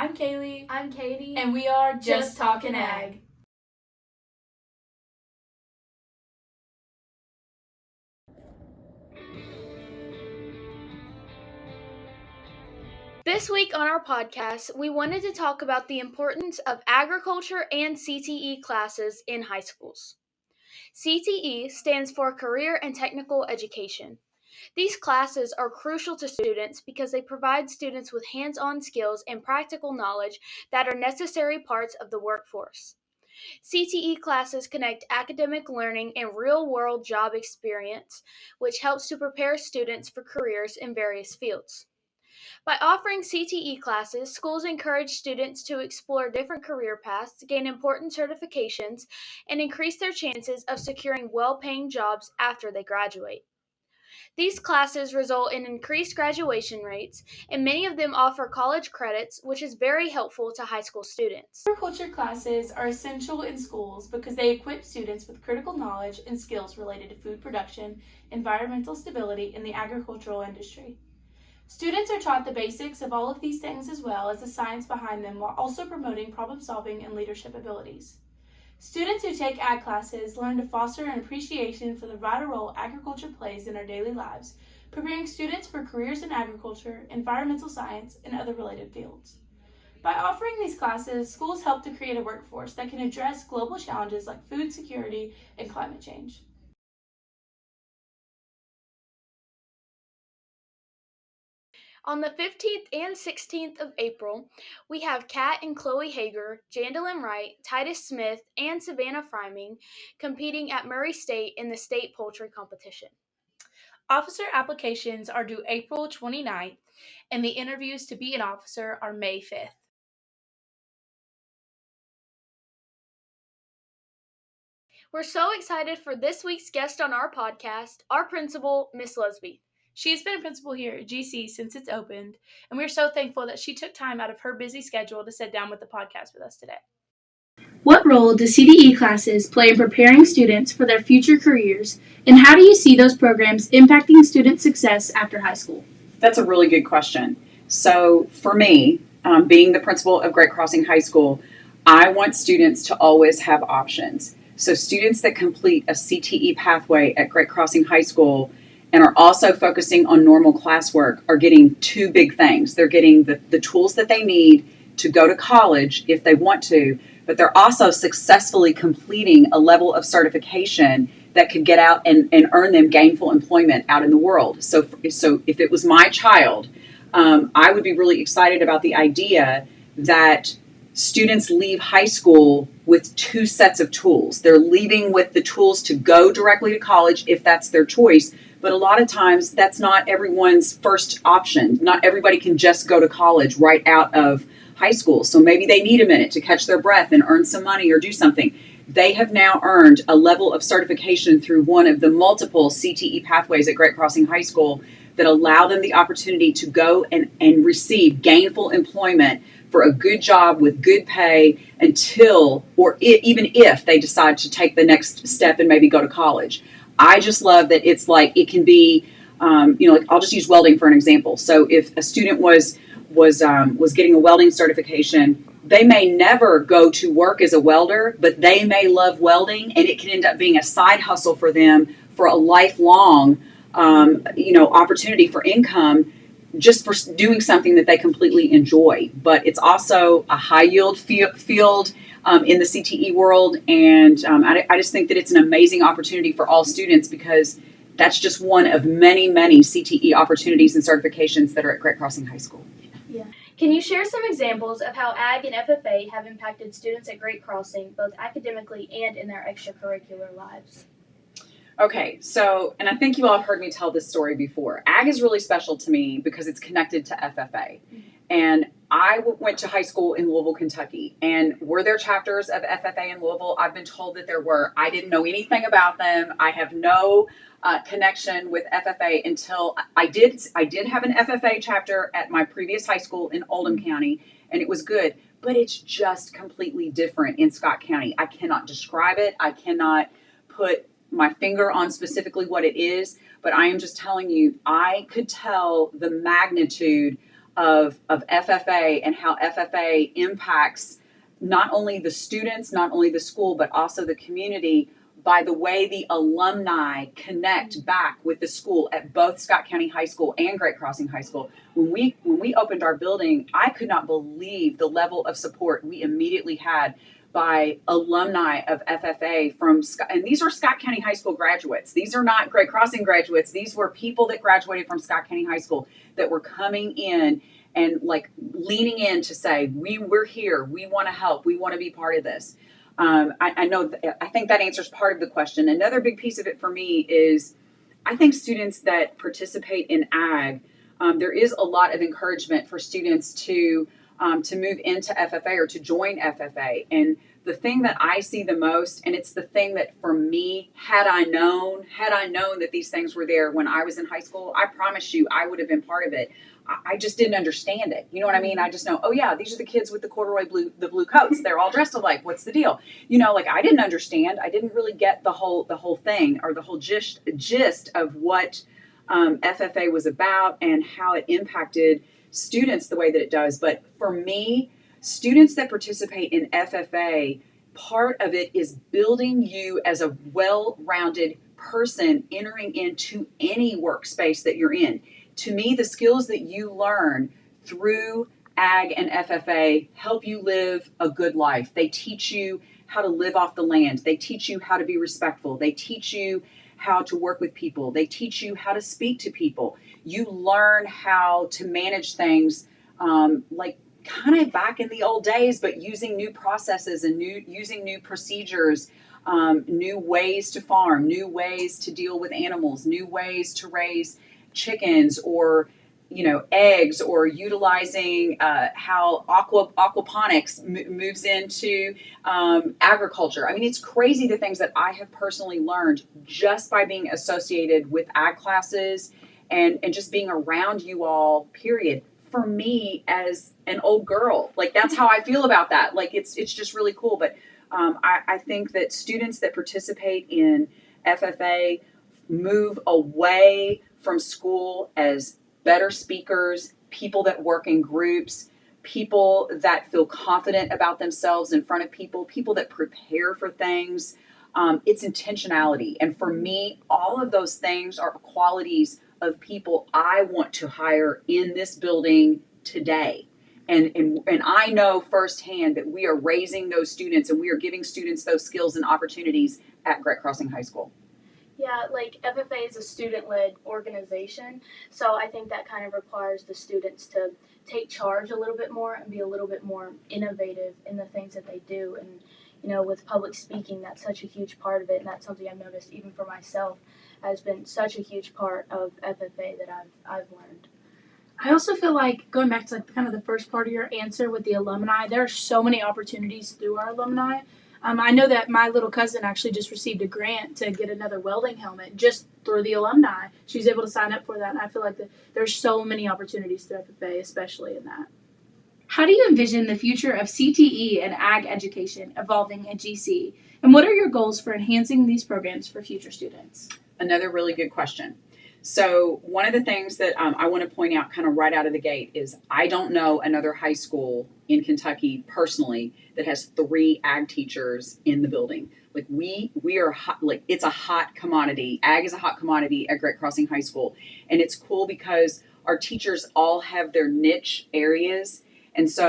I'm Kaylee. I'm Katie. And we are Just Talkin' Ag. This week on our podcast, we wanted to talk about the importance of agriculture and CTE classes in high schools. CTE stands for Career and Technical Education. These classes are crucial to students because they provide students with hands-on skills and practical knowledge that are necessary parts of the workforce. CTE classes connect academic learning and real-world job experience, which helps to prepare students for careers in various fields. By offering CTE classes, schools encourage students to explore different career paths, gain important certifications, and increase their chances of securing well-paying jobs after they graduate. These classes result in increased graduation rates, and many of them offer college credits, which is very helpful to high school students. Agriculture classes are essential in schools because they equip students with critical knowledge and skills related to food production, environmental stability, and the agricultural industry. Students are taught the basics of all of these things as well as the science behind them while also promoting problem solving and leadership abilities. Students who take ag classes learn to foster an appreciation for the vital role agriculture plays in our daily lives, preparing students for careers in agriculture, environmental science, and other related fields. By offering these classes, schools help to create a workforce that can address global challenges like food security and climate change. On the 15th and 16th of April, we have Kat and Chloe Hager, Jandalyn Wright, Titus Smith, and Savannah Friming competing at Murray State in the state poultry competition. Officer applications are due April 29th, and the interviews to be an officer are May 5th. We're so excited for this week's guest on our podcast, our principal, Miss Lesby. She's been a principal here at GC since it's opened, and we're so thankful that she took time out of her busy schedule to sit down with the podcast with us today. What role do CDE classes play in preparing students for their future careers, and how do you see those programs impacting student success after high school? That's a really good question. So for me, being the principal of Great Crossing High School, I want students to always have options. So students that complete a CTE pathway at Great Crossing High School and are also focusing on normal classwork are getting two big things. They're getting the tools that they need to go to college if they want to, but they're also successfully completing a level of certification that could get out and earn them gainful employment out in the world. So if it was my child, I would be really excited about the idea that students leave high school with two sets of tools. They're leaving with the tools to go directly to college if that's their choice, but a lot of times that's not everyone's first option. Not everybody can just go to college right out of high school. So maybe they need a minute to catch their breath and earn some money or do something. They have now earned a level of certification through one of the multiple CTE pathways at Great Crossing High School that allow them the opportunity to go and receive gainful employment for a good job with good pay until, even if they decide to take the next step and maybe go to college. I just love that it's like it can be, like I'll just use welding for an example. So if a student was getting a welding certification, they may never go to work as a welder, but they may love welding, and it can end up being a side hustle for them for a lifelong, opportunity for income, just for doing something that they completely enjoy. But it's also a high yield field in the CTE world, and I just think that it's an amazing opportunity for all students because that's just one of many, many CTE opportunities and certifications that are at Great Crossing High School. Yeah. Can you share some examples of how Ag and FFA have impacted students at Great Crossing, both academically and in their extracurricular lives? Okay, so, and I think you all have heard me tell this story before. Ag is really special to me because it's connected to FFA. And I went to high school in Louisville, Kentucky. And were there chapters of FFA in Louisville? I've been told that there were. I didn't know anything about them. I have no connection with FFA until I did have an FFA chapter at my previous high school in Oldham County, and it was good. But it's just completely different in Scott County. I cannot describe it. I cannot put my finger on specifically what it is, but I am just telling you, I could tell the magnitude of FFA and how FFA impacts not only the students, not only the school, but also the community by the way the alumni connect back with the school at both Scott County High School and Great Crossing High School. When we opened our building, I could not believe the level of support we immediately had by alumni of FFA from Scott, and these are Scott County High School graduates. These are not Great Crossing graduates. These were people that graduated from Scott County High School that were coming in and like leaning in to say, we're here, we want to help, we want to be part of this. I think that answers part of the question. Another big piece of it for me is I think students that participate in ag, there is a lot of encouragement for students to move into FFA or to join FFA. And the thing that I see the most, and it's the thing that for me, had I known that these things were there when I was in high school, I promise you I would have been part of it. I just didn't understand it. You know what I mean? I just know, oh yeah, these are the kids with the corduroy blue coats. They're all dressed alike. What's the deal? You know, like I didn't understand. I didn't really get the whole thing or the whole gist of what FFA was about and how it impacted students the way that it does. But for me, students that participate in FFA, part of it is building you as a well-rounded person entering into any workspace that you're in. To me, the skills that you learn through ag and FFA help you live a good life. They teach you how to live off the land. They teach you how to be respectful. They teach you how to work with people. They teach you how to speak to people. You learn how to manage things like kind of back in the old days, but using new processes and using new procedures, new ways to farm, new ways to deal with animals, new ways to raise chickens or eggs, or utilizing how aquaponics moves into agriculture. I mean, it's crazy the things that I have personally learned just by being associated with ag classes and just being around you all, period. For me as an old girl, like that's how I feel about that. Like it's just really cool. But I think that students that participate in FFA move away from school as better speakers, people that work in groups, people that feel confident about themselves in front of people that prepare for things. It's intentionality. And for me, all of those things are qualities of people I want to hire in this building today. And I know firsthand that we are raising those students and we are giving students those skills and opportunities at Great Crossing High School. Yeah, like FFA is a student-led organization, so I think that kind of requires the students to take charge a little bit more and be a little bit more innovative in the things that they do. And with public speaking, that's such a huge part of it, and that's something I've noticed even for myself has been such a huge part of FFA that I've learned. I also feel like going back to like kind of the first part of your answer with the alumni, there are so many opportunities through our alumni. I know that my little cousin actually just received a grant to get another welding helmet just through the alumni. She was able to sign up for that, and I feel like there's so many opportunities through FFA, especially in that. How do you envision the future of CTE and ag education evolving at GC, and what are your goals for enhancing these programs for future students? Another really good question. So one of the things that I want to point out kind of right out of the gate is I don't know another high school in Kentucky personally that has 3 ag teachers in the building. Like we are hot, like it's a hot commodity. Ag is a hot commodity at Great Crossing High School. And it's cool because our teachers all have their niche areas. And so